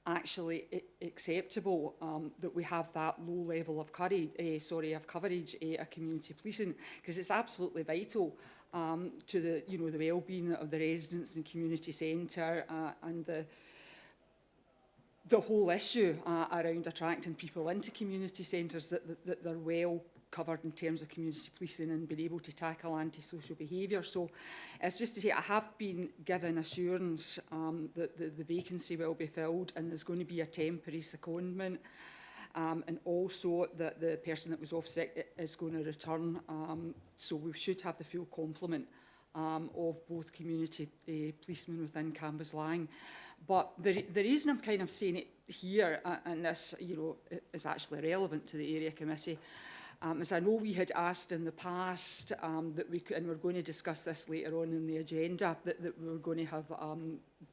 actually acceptable that we have that low level of coverage at community policing, because it's absolutely vital to the the well-being of the residents in the community centre and the whole issue around attracting people into community centres, that they're well covered in terms of community policing and being able to tackle antisocial behaviour. So it's just to say I have been given assurance that the vacancy will be filled, and there's going to be a temporary secondment, and also that the person that was off sick is going to return. So we should have the full complement of both community policemen within Cambuslang. But the reason I'm kind of saying it here, and this is actually relevant to the area committee, as I know we had asked in the past that we could, and we're going to discuss this later on in the agenda, that we were going to have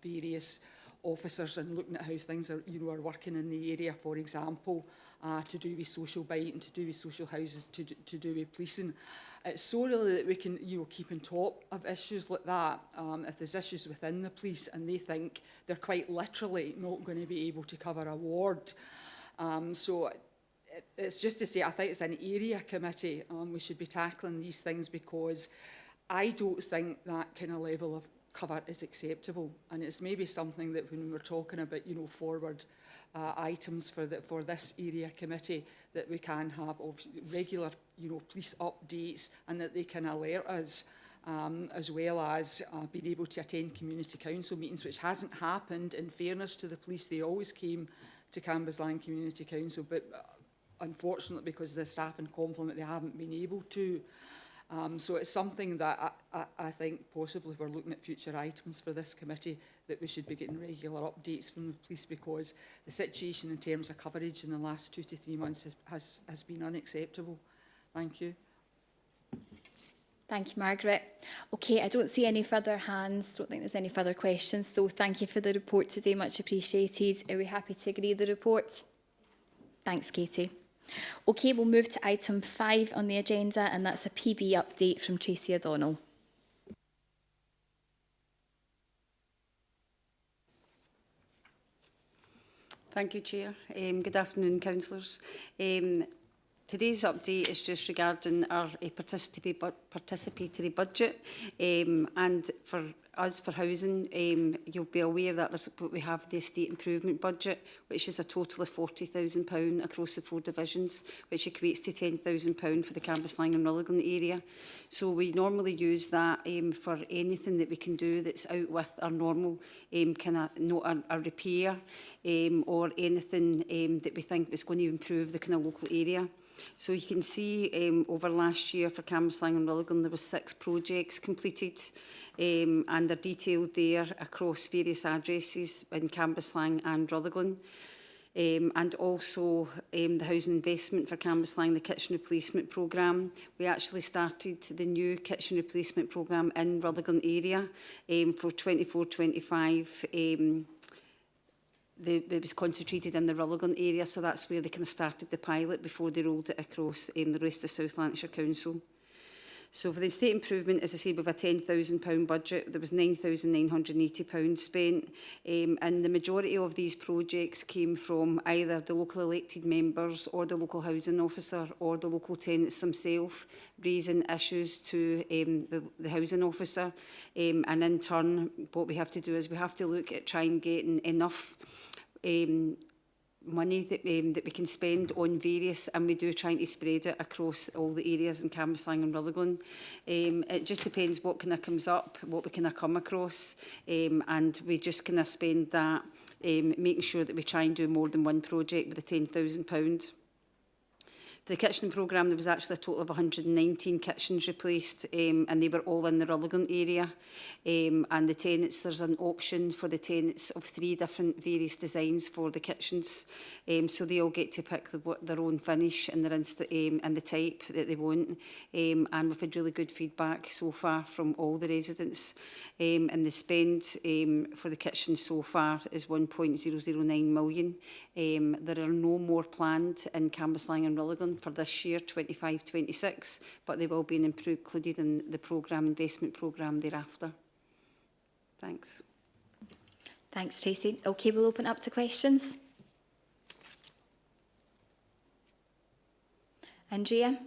various officers and looking at how things are working in the area, for example, to do with social bite and to do with social houses, to do with policing. It's so really that we can keep on top of issues like that. If there's issues within the police and they think they're quite literally not going to be able to cover a ward. So it's just to say I think it's an area committee we should be tackling these things, because I don't think that kind of level of cover is acceptable. And it's maybe something that when we're talking about, you know, forward items for this area committee, that we can have regular, you know, police updates, and that they can alert us, as well as being able to attend community council meetings, which hasn't happened. In fairness to the police, they always came to Cambuslang Community Council, but unfortunately, because of the staffing complement, they haven't been able to. So it's something that I think possibly if we're looking at future items for this committee, that we should be getting regular updates from the police, because the situation in terms of coverage in the last 2 to 3 months has been unacceptable. Thank you. Thank you, Margaret. Okay, I don't see any further hands. Don't think there's any further questions. So thank you for the report today. Much appreciated. Are we happy to agree the report? Thanks, Katie. Okay, we'll move to item 5 on the agenda, and that's a PB update from Tracy O'Donnell. Thank you, Chair. Good afternoon, councillors. Today's update is just regarding our participatory budget, and for us for housing, you'll be aware that we have the estate improvement budget, which is a total of £40,000 across the 4 divisions, which equates to £10,000 for the Cambuslang and Rutherglen area. So we normally use that for anything that we can do that's out with our normal kind of a repair or anything that we think is going to improve the kind of local area. So you can see over last year for Cambuslang and Rutherglen there was 6 projects completed, and they're detailed there across various addresses in Cambuslang and Rutherglen. And also the housing investment for Cambuslang, the kitchen replacement programme. We actually started the new kitchen replacement programme in Rutherglen area for 24-25. It was concentrated in the Rutherglen area, so that's where they kind of started the pilot before they rolled it across the rest of South Lanarkshire Council. So for the estate improvement, as I say, we have a £10,000 budget. There was £9,980 spent, and the majority of these projects came from either the local elected members or the local housing officer or the local tenants themselves, raising issues to the housing officer. And in turn, what we have to do is we have to look at trying getting enough money that we can spend on various, and we do trying to spread it across all the areas in Cambuslang and Rutherglen. It just depends what kind of comes up, what we kind of come across, and we just kind of spend that, making sure that we try and do more than one project with the £10,000. For the kitchen programme, there was actually a total of 119 kitchens replaced, and they were all in the Rutherglen area. And the tenants, there's an option for the tenants of 3 different various designs for the kitchens. So they all get to pick their own finish and the type that they want. And we've had really good feedback so far from all the residents. And the spend for the kitchen so far is 1.009 million. There are no more planned in Cambuslang and Rutherglen for this year, 25-26, but they will be included in the investment programme thereafter. Thanks. Thanks, Tracy. Okay, we'll open up to questions. Andrea?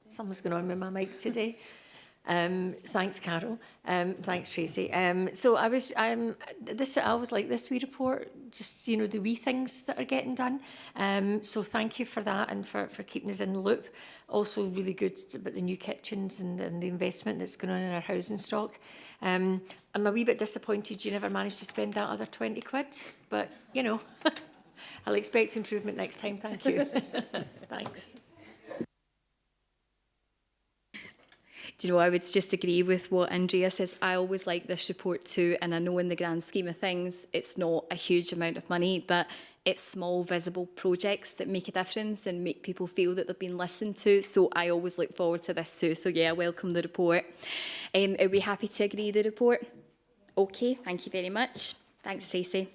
Someone's going on with my mic today. Thanks, Carol. Thanks, Tracy. So I always like this wee report, just, you know, the wee things that are getting done. So thank you for that and for keeping us in the loop. Also really good about the new kitchens and the investment that's going on in our housing stock. I'm a wee bit disappointed you never managed to spend that other 20 quid, but, you know, I'll expect improvement next time. Thank you. Thanks. Do you know, I would just agree with what Andrea says. I always like this report too, and I know in the grand scheme of things, it's not a huge amount of money, but it's small, visible projects that make a difference and make people feel that they've been listened to. So I always look forward to this too. So yeah, I welcome the report. Are we happy to agree the report? Okay, thank you very much. Thanks, Tracy.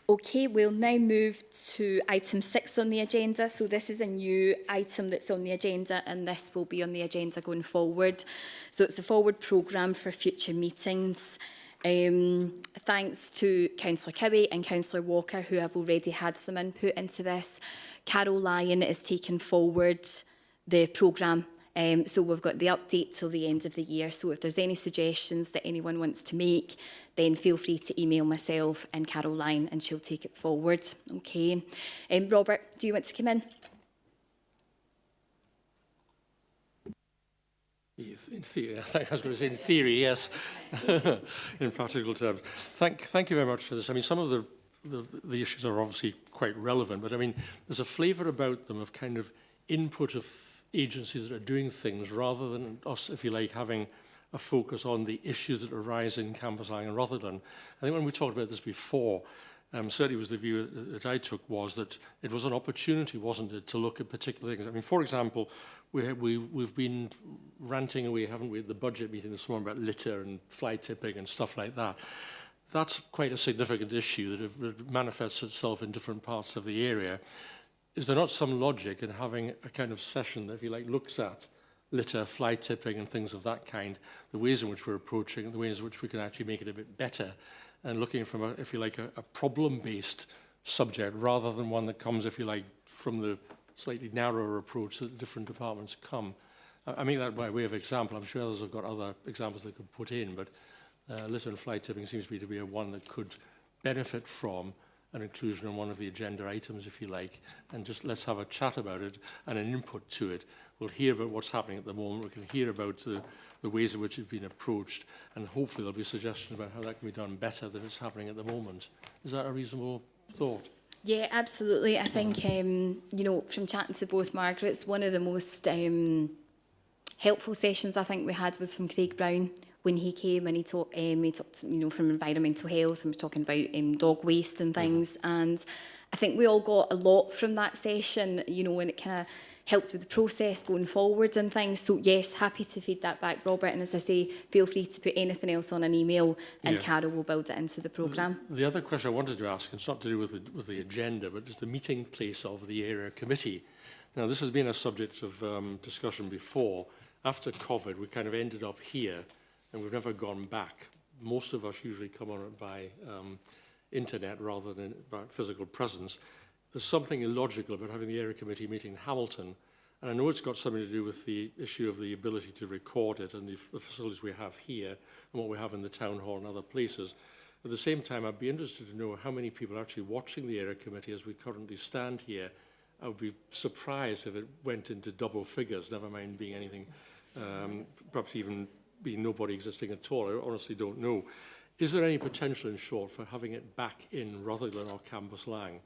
Okay, we'll now move to item 6 on the agenda. So this is a new item that's on the agenda, and this will be on the agenda going forward. So it's a forward programme for future meetings. Thanks to Councillor Cowie and Councillor Walker, who have already had some input into this. Carol Lyon is taking forward the programme So we've got the update till the end of the year. So if there's any suggestions that anyone wants to make, then feel free to email myself and Caroline and she'll take it forward. Okay. Robert, do you want to come in? In theory, I think I was going to say in theory, yes. In practical terms. Thank you very much for this. I mean, some of the issues are obviously quite relevant, but I mean, there's a flavour about them of kind of input of agencies that are doing things rather than us, if you like, having a focus on the issues that arise in Cambuslang and Rutherglen. I think when we talked about this before, certainly was the view that I took was that it was an opportunity, wasn't it, to look at particular things. I mean, for example, we've been ranting away, haven't we, at the budget meeting this morning about litter and fly tipping and stuff like that. That's quite a significant issue that manifests itself in different parts of the area. Is there not some logic in having a kind of session that, if you like, looks at litter, fly tipping and things of that kind, the ways in which we're approaching, the ways in which we can actually make it a bit better, and looking from, if you like, a problem-based subject rather than one that comes, if you like, from the slightly narrower approach that the different departments come. I mean that by way of example. I'm sure others have got other examples they could put in, but litter and fly tipping seems to be a one that could benefit from an inclusion on one of the agenda items, if you like, and just let's have a chat about it and an input to it. We'll hear about what's happening at the moment. We can hear about the ways in which it's been approached, and hopefully there'll be suggestions about how that can be done better than it's happening at the moment. Is that a reasonable thought? Yeah, absolutely. I think, you know, from chatting to both Margarets, one of the most helpful sessions I think we had was from Craig Brown when he came, and he talked, you know, from environmental health, and we're talking about dog waste and things. And I think we all got a lot from that session, you know, and it kind of helped with the process going forward and things. So yes, happy to feed that back, Robert. And as I say, feel free to put anything else on an email, and Carol will build it into the programme. The other question I wanted to ask, it's not to do with the agenda, but it's the meeting place of the area committee. Now, this has been a subject of discussion before. After COVID, we kind of ended up here, and we've never gone back. Most of us usually come on it by internet rather than by physical presence. There's something illogical about having the area committee meeting in Hamilton, and I know it's got something to do with the issue of the ability to record it and the facilities we have here and what we have in the town hall and other places. At the same time, I'd be interested to know how many people are actually watching the area committee as we currently stand here. I would be surprised if it went into double figures, never mind being anything, perhaps even being nobody existing at all. I honestly don't know. Is there any potential, in short, for having it back in Rutherglen or Cambuslang,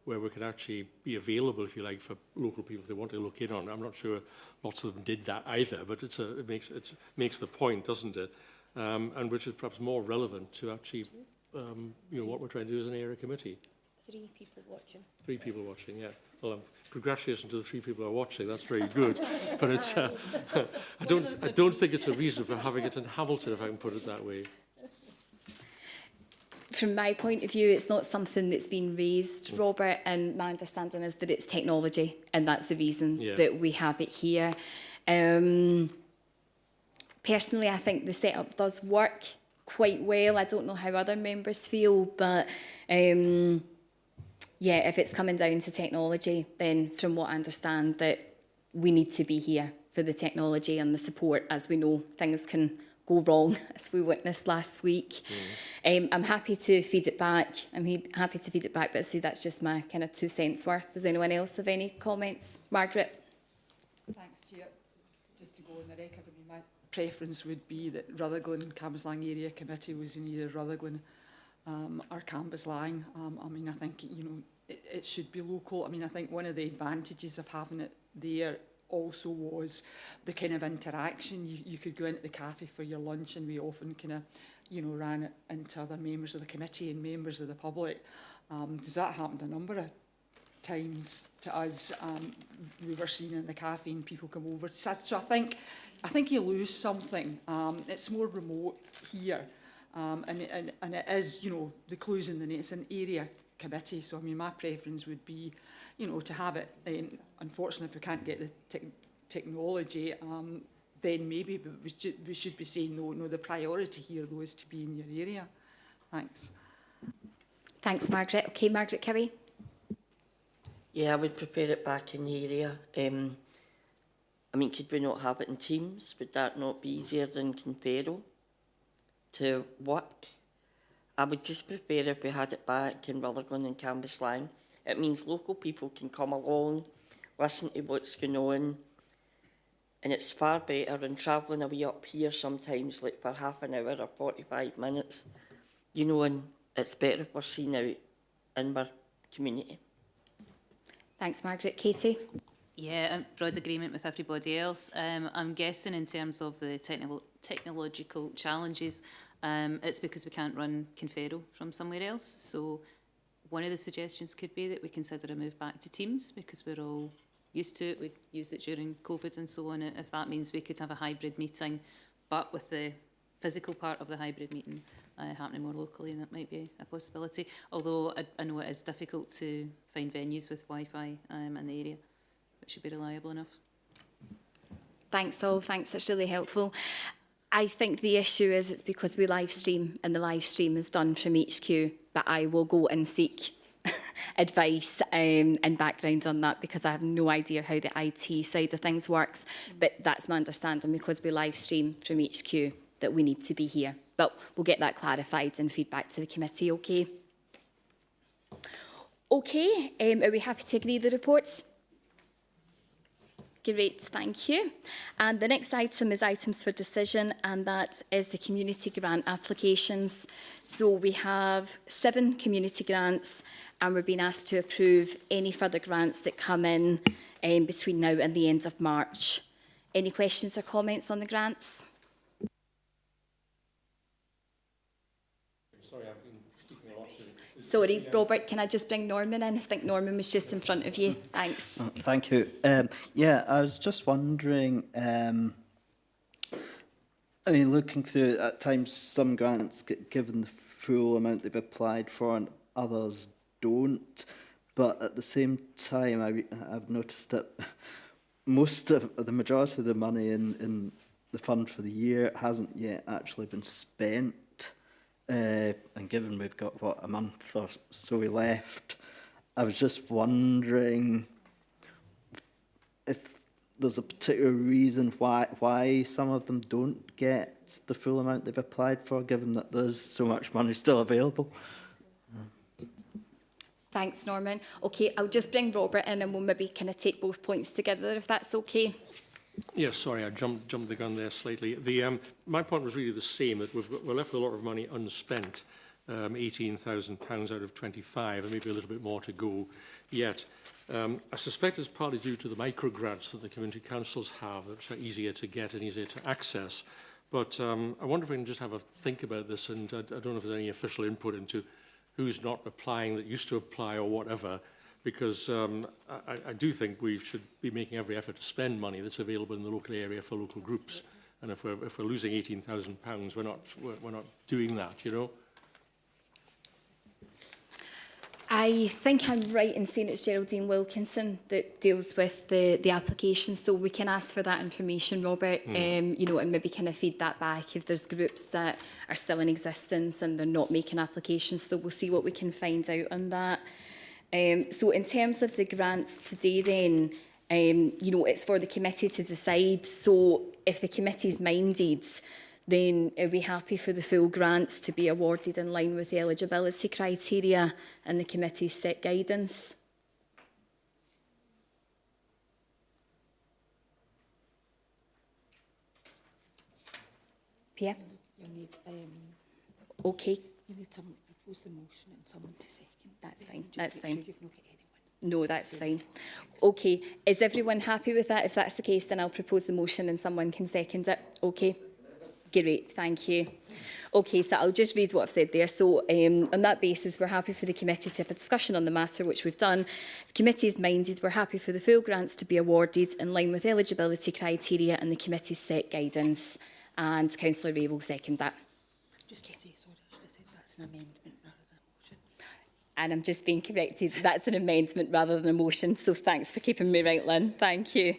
where we could actually be available, if you like, for local people if they want to look in on it? I'm not sure lots of them did that either, but it makes the point, doesn't it? And which is perhaps more relevant to actually, you know, what we're trying to do as an area committee. 3 people watching. 3 people watching, yeah. Well, congratulations to the 3 people who are watching. That's very good. But it's, I don't think it's a reason for having it in Hamilton, if I can put it that way. From my point of view, it's not something that's been raised, Robert, and my understanding is that it's technology, and that's the reason that we have it here. Personally, I think the setup does work quite well. I don't know how other members feel, but yeah, if it's coming down to technology, then from what I understand, that we need to be here for the technology and the support, as we know things can go wrong, as we witnessed last week. I'm happy to feed it back. Happy to feed it back, but I see that's just my kind of 2 cents worth. Does anyone else have any comments? Margaret? Thanks, Chair. Just to go on the record, I mean, my preference would be that Rutherglen and Cambuslang Area Committee was in either Rutherglen or Cambuslang. I mean, I think, you know, it should be local. I mean, I think one of the advantages of having it there also was the kind of interaction. You could go into the cafe for your lunch, and we often kind of, you know, ran it into other members of the committee and members of the public. Does that happen a number of times to us? We were seen in the cafe and people come over. So I think you lose something. It's more remote here, and it is, you know, the clues in the net. It's an area committee, so I mean, my preference would be, you know, to have it. Unfortunately, if we can't get the technology, then maybe, but we should be saying no. The priority here, though, is to be in your area. Thanks. Thanks, Margaret. Okay, Margaret Curry. Yeah, I would prepare it back in the area. I mean, could we not have it in teams? Would that not be easier than Conferro to work? I would just prefer if we had it back in Rutherglen and Cambuslang. It means local people can come along, listen to what's going on, and it's far better than travelling away up here sometimes, like for half an hour or 45 minutes. You know, and it's better if we're seen out in our community. Thanks, Margaret. Katie? Yeah, in broad agreement with everybody else. I'm guessing in terms of the technological challenges, it's because we can't run Conferro from somewhere else. So one of the suggestions could be that we consider a move back to Teams, because we're all used to it. We used it during COVID and so on. If that means we could have a hybrid meeting, but with the physical part of the hybrid meeting happening more locally, that might be a possibility. Although I know it is difficult to find venues with Wi-Fi in the area. It should be reliable enough. Thanks all, thanks, that's really helpful. I think the issue is it's because we live stream and the live stream is done from HQ, but I will go and seek advice and background on that, because I have no idea how the IT side of things works, but that's my understanding, because we live stream from HQ, that we need to be here. But we'll get that clarified and feedback to the committee, okay? Okay, are we happy to agree the reports? Great, thank you. And the next item is items for decision, and that is the community grant applications. So we have 7 community grants, and we're being asked to approve any further grants that come in between now and the end of March. Any questions or comments on the grants? Sorry, I've been speaking a lot. Sorry, Robert, can I just bring Norman in? I think Norman was just in front of you. Thanks. Thank you. Yeah, I was just wondering, I mean, looking through, at times some grants get given the full amount they've applied for and others don't. But at the same time, I've noticed that the majority of the money in the fund for the year hasn't yet actually been spent. And given we've got, what, a month or so left, I was just wondering if there's a particular reason why some of them don't get the full amount they've applied for, given that there's so much money still available. Thanks, Norman. Okay, I'll just bring Robert in and we'll maybe kind of take both points together, if that's okay. Yes, sorry, I jumped the gun there slightly. My point was really the same, that we're left with a lot of money unspent, £18,000 out of 25, and maybe a little bit more to go yet. I suspect it's partly due to the micro grants that the community councils have, which are easier to get and easier to access. But I wonder if we can just have a think about this, and I don't know if there's any official input into who's not applying that used to apply or whatever, because I do think we should be making every effort to spend money that's available in the local area for local groups. And if we're losing £18,000, we're not doing that, you know. I think I'm right in saying it's Geraldine Wilkinson that deals with the application, so we can ask for that information, Robert, you know, and maybe kind of feed that back if there's groups that are still in existence and they're not making applications, so we'll see what we can find out on that. So in terms of the grants today then, you know, it's for the committee to decide, so if the committee's minded, then are we happy for the full grants to be awarded in line with the eligibility criteria and the committee's set guidance? Pia? You'll need, okay. you need someone to propose the motion and someone to second. That's fine, Just that's make fine. Sure you've not got anyone. No, that's fine. Okay, is everyone happy with that? If that's the case, then I'll propose the motion and someone can second it. Okay, great, thank you. Okay, so I'll just read what I've said there. So on that basis, we're happy for the committee to have a discussion on the matter, which we've done. If the committee is minded, we're happy for the full grants to be awarded in line with eligibility criteria and the committee's set guidance. And Councillor Ray will second that. Just to say, sorry, I should have said that's an amendment rather than a motion. And I'm just being corrected, that's an amendment rather than a motion, so thanks for keeping me right, Lynn, thank you.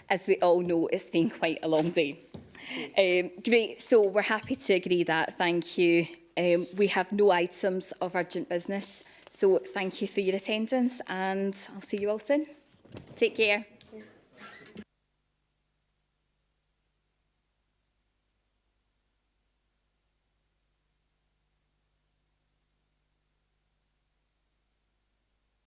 As we all know, it's been quite a long day. Great, so we're happy to agree that, thank you. We have no items of urgent business, so thank you for your attendance and I'll see you all soon. Take care.